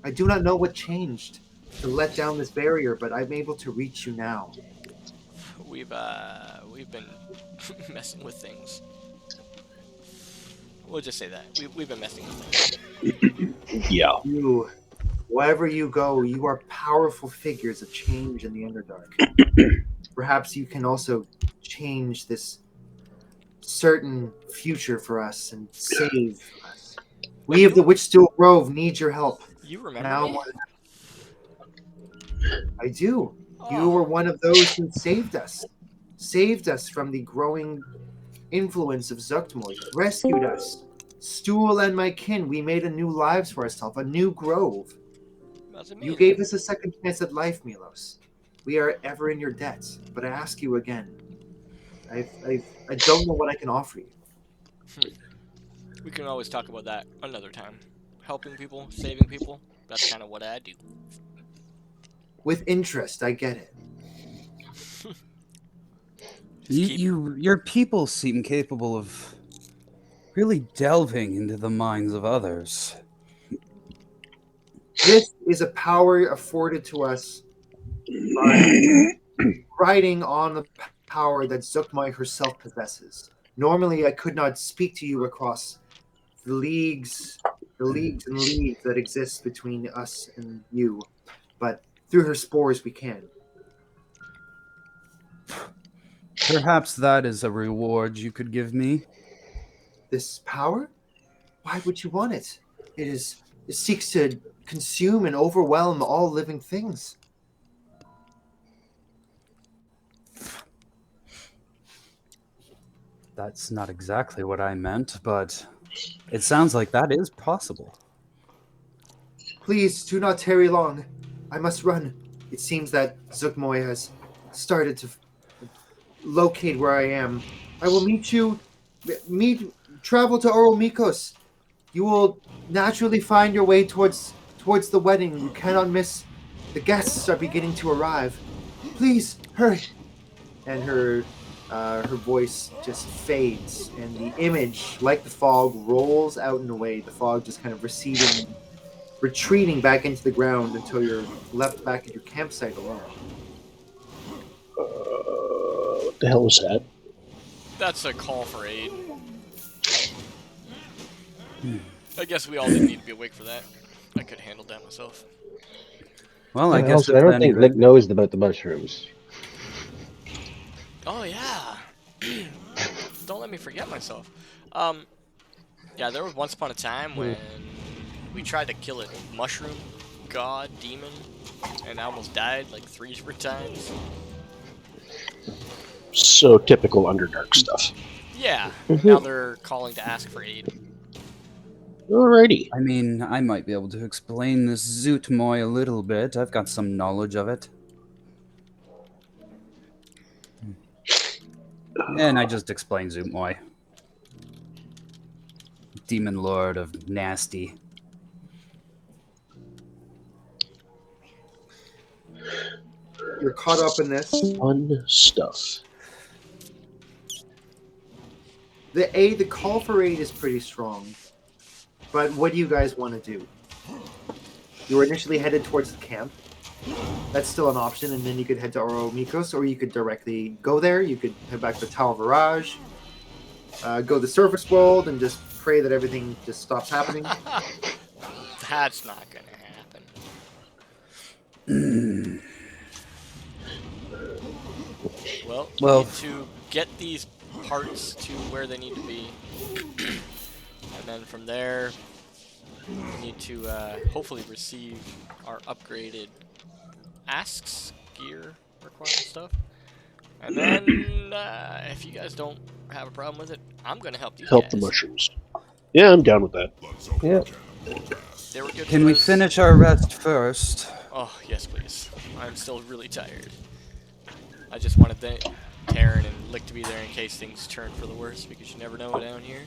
I do not know what changed to let down this barrier, but I'm able to reach you now. We've been messing with things. We'll just say that we've been messing with things. Yeah. You, wherever you go, you are powerful figures of change in the Underdark. Perhaps you can also change this certain future for us and save us. Wait, We of the Witchsteel Grove need your help. you remember Now me? more than I do. You Oh, were one of those who saved us. Saved us from the growing influence of Zuktmoy. Rescued us. Stool and my kin, we made a new lives for ourselves, a new grove. that's You amazing. gave us a second chance at life, Milos. We are ever in your debt, but I ask you again. I don't know what I can offer you. We can always talk about that another time. Helping people, saving people. That's kind of what I do. With interest, I get it. Just keep. Your people seem capable of really delving into the minds of others. This is a power afforded to us by riding on the power that Zuckmai herself possesses. Normally, I could not speak to you across the leagues and leagues that exist between us and you, but through her spores we can. Perhaps that is a reward you could give me. This power? Why would you want it? It seeks to consume and overwhelm all living things. That's not exactly what I meant, but it sounds like that is possible. Please do not tarry long. I must run. It seems that Zukmoy has started to locate where I am. I will travel to Oromikos. You will naturally find your way towards the wedding. You cannot miss. The guests are beginning to arrive. Please hurry. And her voice just fades, and the image, like the fog, rolls out and away. The fog just kind of receding, retreating back into the ground until you're left back at your campsite alone. What the hell was that? That's a call for aid. I guess we all didn't need to be awake for that. I could have handled that myself. Well, I guess Also, I if don't think anything, Nick knows about the mushrooms. Oh yeah. Don't let me forget myself. Yeah, there was once upon a time when we tried to kill a mushroom god demon, and I almost died like 3 different times. So typical Underdark stuff. Yeah. Now they're calling to ask for aid. Alrighty. I mean, I might be able to explain this Zootmoy a little bit. I've got some knowledge of it. And I just explained Zootmoy. Demon Lord of Nasty. You're caught up in this. Fun stuff. The call for aid is pretty strong, but what do you guys want to do? You were initially headed towards the camp. That's still an option, and then you could head to Oromikos, or you could directly go there. You could head back to Tower Virage, go to the Surface World, and just pray that everything just stops happening. That's not gonna happen. Well, you need to get these parts to where they need to be, and then from there, we need to hopefully receive our upgraded asks, gear, requirement stuff. And then, if you guys don't have a problem with it, I'm gonna help these Help guys. the mushrooms. Yeah, I'm down with that. Yeah. They were good Can to we us. finish our rest first? Oh, yes, please. I'm still really tired. I just wanted Taryn and Lick to be there in case things turn for the worse, because you never know down here.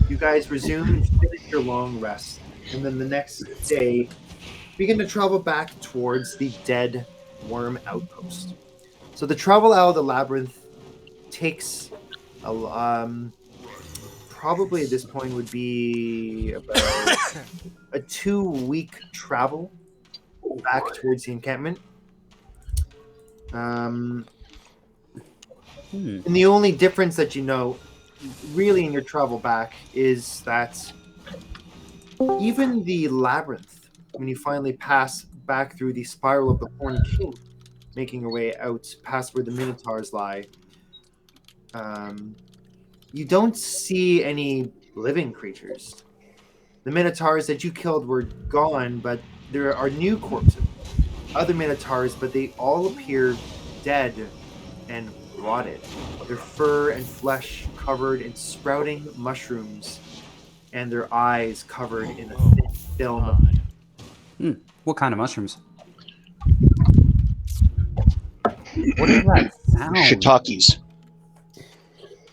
You guys resume and finish your long rest, and then the next day begin to travel back towards the dead worm outpost. So the travel out of the labyrinth takes probably at this point would be about a 2-week travel back towards the encampment. And the only difference that you know, really, in your travel back is that even the labyrinth, when you finally pass back through the spiral of the Horned King, making your way out past where the Minotaurs lie, you don't see any living creatures. The Minotaurs that you killed were gone, but there are new corpses. Other Minotaurs, but they all appear dead and rotted. Their fur and flesh covered in sprouting mushrooms, and their eyes covered in a thin film of... What kind of mushrooms? What is that sound? Shiitakes.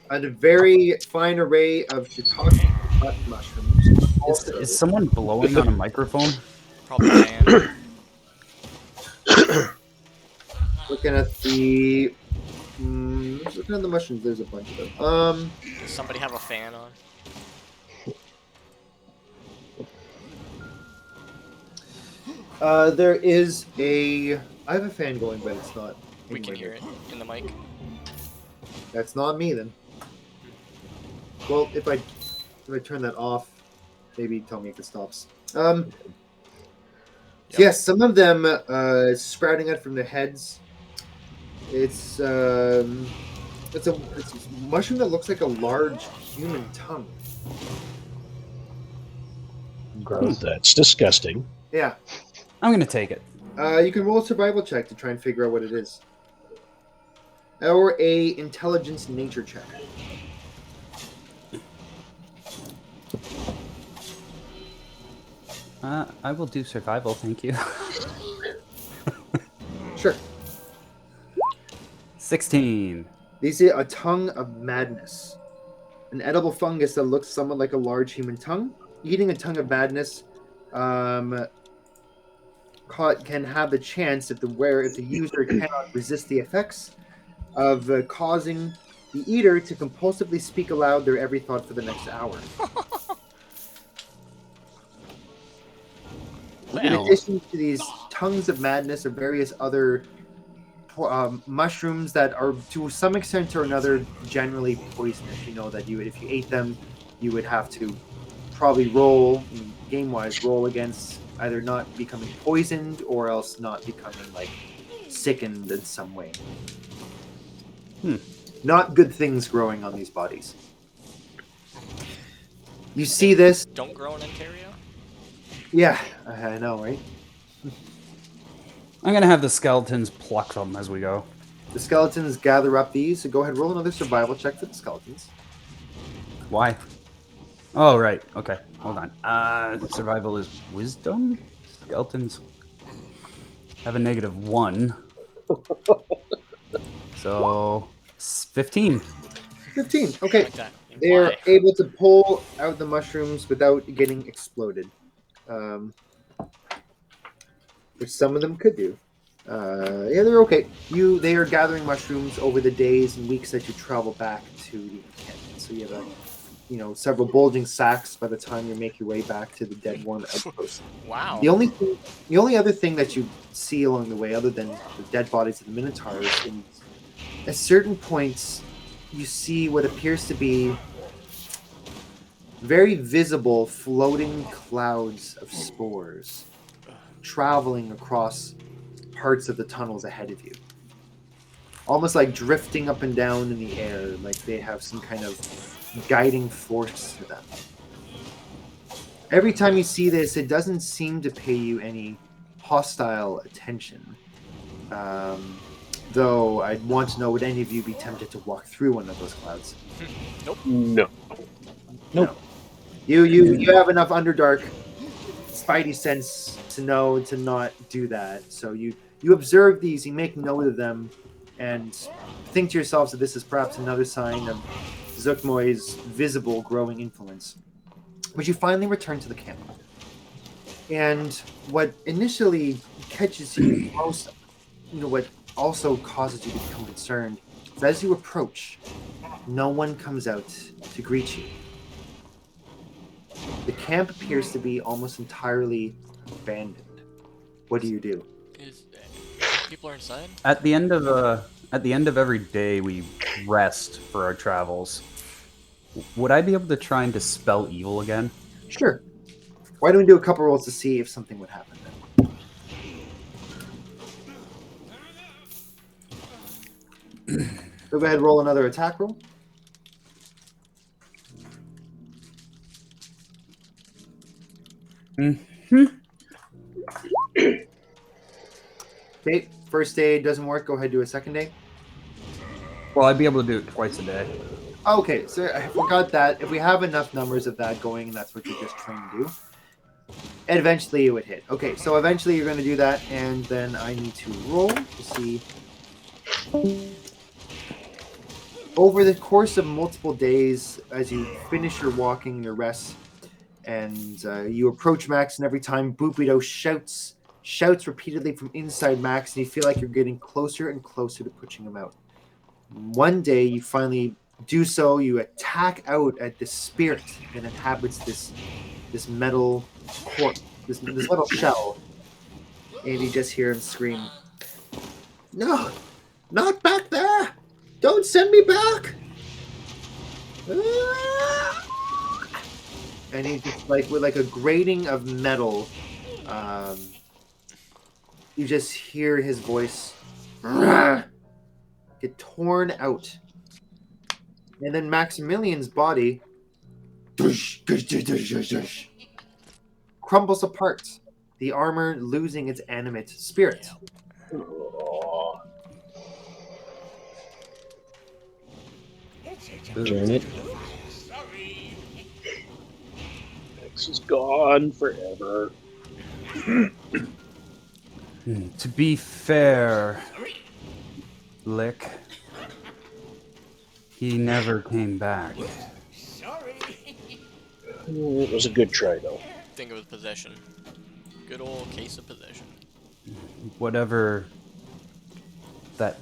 A very fine array of shiitake mushrooms. Is someone blowing on a microphone? Probably Dan. Looking at the mushrooms, there's a bunch of them. Does somebody have a fan on? There is a... I have a fan going, but it's not... We can hear it in the mic. That's not me, then. Well, if I turn that off, maybe tell me if it stops. Yep. Yes, some of them sprouting out from their heads. It's a mushroom that looks like a large human tongue. Gross. That's disgusting. Yeah. I'm gonna take it. You can roll a survival check to try and figure out what it is. Or a intelligence nature check. I will do survival, thank you. Sure. 16. These are a tongue of madness. An edible fungus that looks somewhat like a large human tongue. Eating a tongue of madness can have the chance, if the user cannot resist the effects, of causing the eater to compulsively speak aloud their every thought for the next hour. In addition to these tongues of madness or various other mushrooms that are, to some extent or another, generally poisonous. You know that if you ate them, you would have to probably roll, game-wise, roll against either not becoming poisoned or else not becoming, sickened in some way. Not good things growing on these bodies. You see this? Don't grow in Ontario? Yeah, I know, right? I'm gonna have the skeletons pluck them as we go. The skeletons gather up these, so go ahead, roll another survival check for the skeletons. Why? Oh, right. Okay, hold on. Survival is wisdom? Skeletons have a -1. So, 15. 15, okay. Like that. They're Why? able to pull out the mushrooms without getting exploded. Which some of them could do. Yeah, they're okay. They are gathering mushrooms over the days and weeks that you travel back to the encampment. So you have several bulging sacks by the time you make your way back to the Dead Worm outpost. Wow. The only other thing that you see along the way, other than the dead bodies of the Minotaurs, at certain points you see what appears to be very visible floating clouds of spores traveling across parts of the tunnels ahead of you. Almost like drifting up and down in the air, like they have some kind of guiding force to them. Every time you see this, it doesn't seem to pay you any hostile attention. Though I'd want to know, would any of you be tempted to walk through one of those clouds? Nope. No. Nope. You have enough Underdark spidey sense to know to not do that. So you observe these, you make note of them, and think to yourselves that this is perhaps another sign of Zuckmoy's visible growing influence. But you finally return to the camp. And what initially catches you most, what also causes you to become concerned, is as you approach, no one comes out to greet you. The camp appears to be almost entirely abandoned. What do you do? People are inside? At the end of every day we rest for our travels, would I be able to try and dispel evil again? Sure. Why don't we do a couple rolls to see if something would happen then? So go ahead and roll another attack roll. Okay, first day doesn't work. Go ahead and do a second day. Well, I'd be able to do it twice a day. Okay, so I forgot that. If we have enough numbers of that going, that's what you're just trying to do. And eventually it would hit. Okay, so eventually you're going to do that, and then I need to roll to see. Over the course of multiple days, as you finish your walking, your rest, and you approach Max, and every time Boopido shouts repeatedly from inside Max, and you feel like you're getting closer and closer to pushing him out. One day, you finally do so. You attack out at the spirit that inhabits this metal corpse, this metal shell, and you just hear him scream, "No, not back there! Don't send me back!" And he's just like with like a grating of metal. You just hear his voice get torn out, and then Maximilian's body crumbles apart, the armor losing its animate spirit. Turn it. X is gone forever. To be fair, Lick, he never came back. It was a good try, though. I think it was possession. Good old case of possession. Whatever that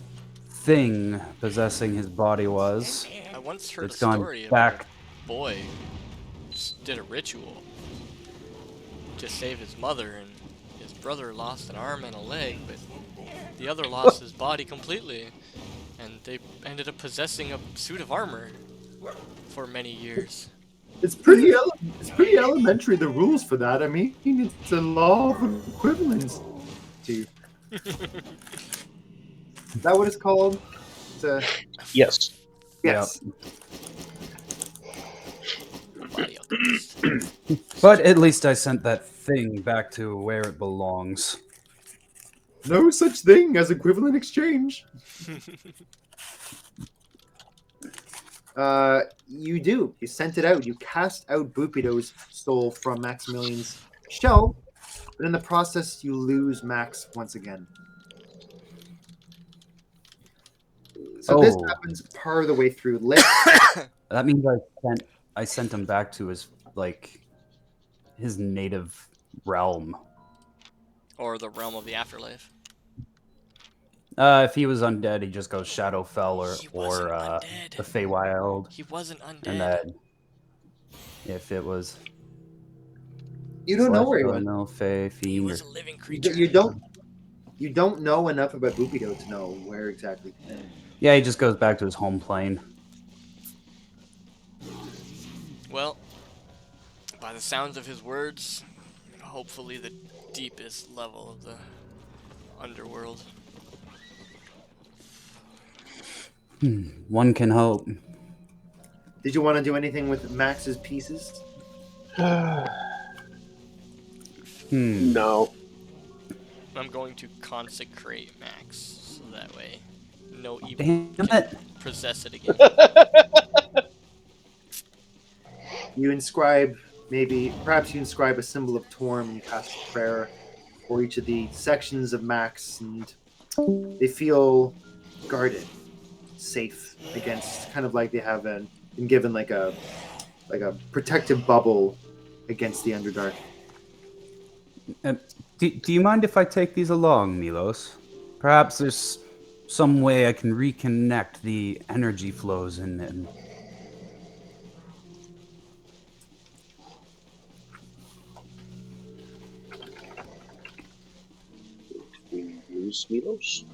thing possessing his body was, I once heard it's a gone story back. about a boy just did a ritual to save his mother, and his brother lost an arm and a leg, but the other lost his body completely, and they ended up possessing a suit of armor for many years. It's pretty elementary, the rules for that. I mean, it's a law of equivalence. Is that what it's called? Yes. Yes. Body alchemist. But at least I sent that thing back to where it belongs. No such thing as equivalent exchange. You do. You sent it out. You cast out Boopido's soul from Maximilian's shell, but in the process, you lose Max once again. So this happens part of the way through. That means I sent him back to his his native realm. Or the realm of the afterlife. If he was undead, he just goes Shadowfell or the undead. Feywild. He wasn't undead. And then if it was, you don't know where he was. No, Fey, He Fiend. was a living creature. You don't know enough about Boopido to know where exactly. Yeah, he just goes back to his home plane. Well, by the sounds of his words, hopefully the deepest level of the underworld. One can hope. Did you want to do anything with Max's pieces? No. I'm going to consecrate Max, so that way no evil Damn can it. possess it again. You perhaps you inscribe a symbol of Torm and cast a prayer for each of the sections of Max, and they feel guarded, safe against, kind of like they have been given like a protective bubble against the Underdark. Do you mind if I take these along, Milos? Perhaps there's some way I can reconnect the energy flows in them. is Milos.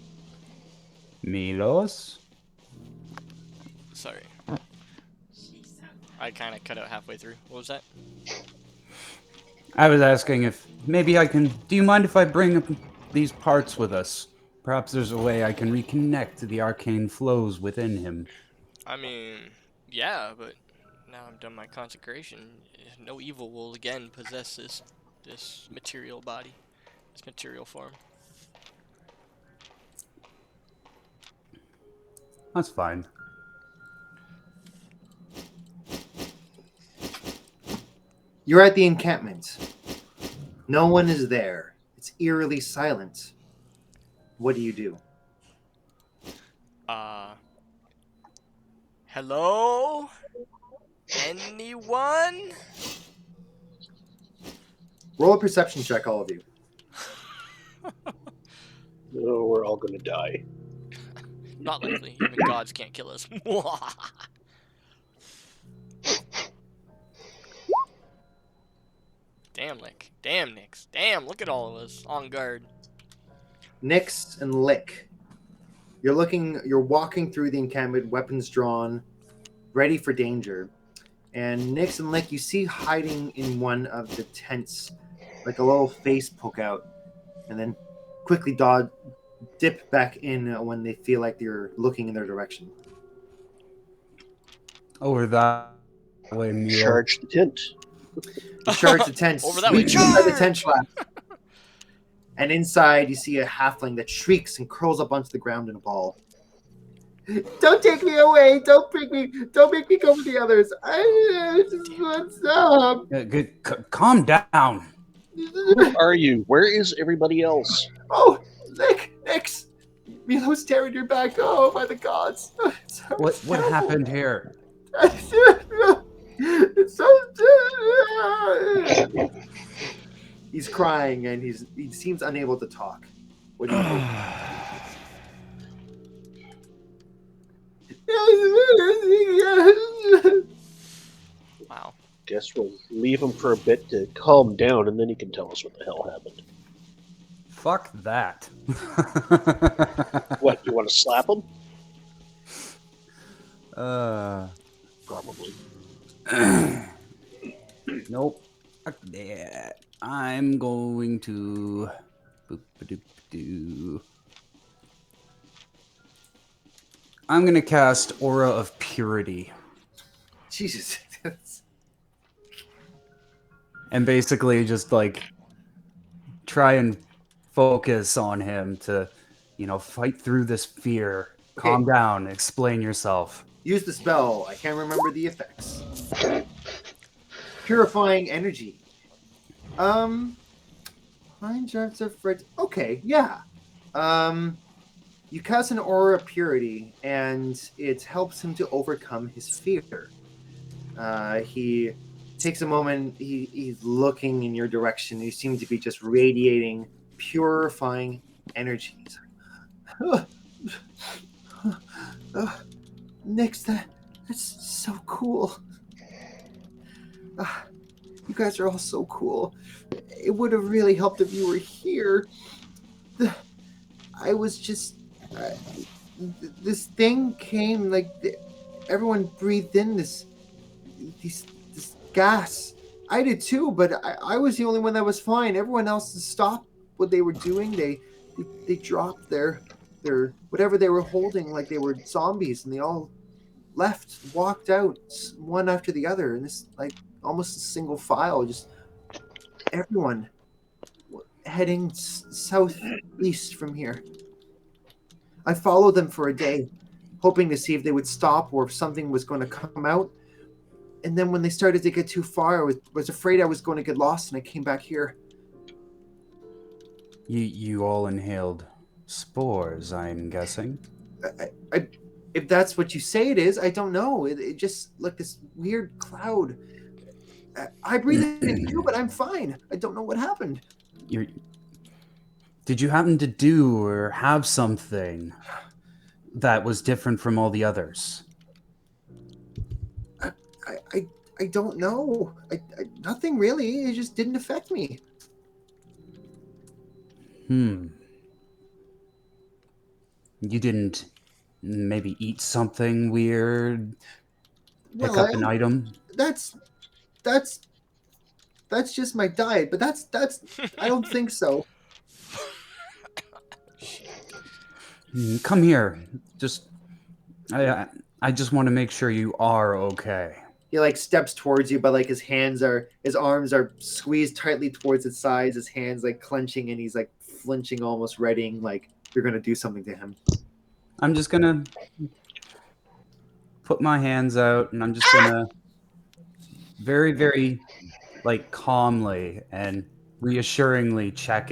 Milos? Sorry. I kind of cut out halfway through. What was that? I was asking if maybe I can... Do you mind if I bring up these parts with us? Perhaps there's a way I can reconnect to the arcane flows within him. I mean, yeah, but now I'm done my consecration. No evil will again possess this material body, this material form. That's fine. You're at the encampment. No one is there. It's eerily silent. What do you do? Hello? Anyone? Roll a perception check, all of you. Oh, we're all gonna die. Not likely. Even gods can't kill us. Damn, Lick. Damn, Nix. Damn, look at all of us on guard. Nyx and Lick. You're walking through the encampment, weapons drawn, ready for danger. And Nyx and Lick, you see hiding in one of the tents, like a little face poke out, and then quickly dip back in when they feel like you're looking in their direction. Over that way, Milo. Charge the tent. You charge the tent. Over that way, sweep inside the charge! tent flap. And inside, you see a halfling that shrieks and curls up onto the ground in a ball. Don't take me away! Don't make me go with the others! I just want some. Good. Calm down. Who are you? Where is everybody else? Oh, Nyx! Milo's tearing your back. Oh, by the gods! What happened here? It's so. He's crying and he seems unable to talk. What do you do? Wow. Guess we'll leave him for a bit to calm down, and then he can tell us what the hell happened. Fuck that. What, you want to slap him? Probably. Nope. Fuck that. I'm going to... I'm going to cast Aura of Purity. Jesus. And basically just, like, try and focus on him to, fight through this fear. Okay. Calm down. Explain yourself. Use the spell. I can't remember the effects. Purifying energy. Mind jars of Fred. Okay, yeah. You cast an aura of purity, and it helps him to overcome his fear. He takes a moment. He's looking in your direction. You seem to be just radiating purifying energy. Nyx, that's so cool. You guys are all so cool. It would have really helped if you were here. I was just... this thing came, everyone breathed in this gas. I did too, but I was the only one that was fine. Everyone else stopped what they were doing. They dropped their whatever they were holding like they were zombies, and they all left, walked out one after the other, and this almost a single file, just everyone heading southeast from here. I followed them for a day, hoping to see if they would stop or if something was going to come out. And then when they started to get too far, I was afraid I was going to get lost, and I came back here. You all inhaled spores, I'm guessing. I if that's what you say it is, I don't know. It just like this weird cloud. I breathed it in too, but I'm fine. I don't know what happened. Did you happen to do or have something that was different from all the others? I don't know. Nothing really. It just didn't affect me. You didn't maybe eat something weird, pick Well, up an item? that's that's that's just my diet, but that's I don't think so. Come here. Just I just want to make sure you are okay. He like steps towards you, but like his arms are squeezed tightly towards his sides, his hands like clenching, and he's like flinching, almost readying like you're gonna do something to him. I'm just gonna put my hands out, and I'm just gonna very, very like calmly and reassuringly check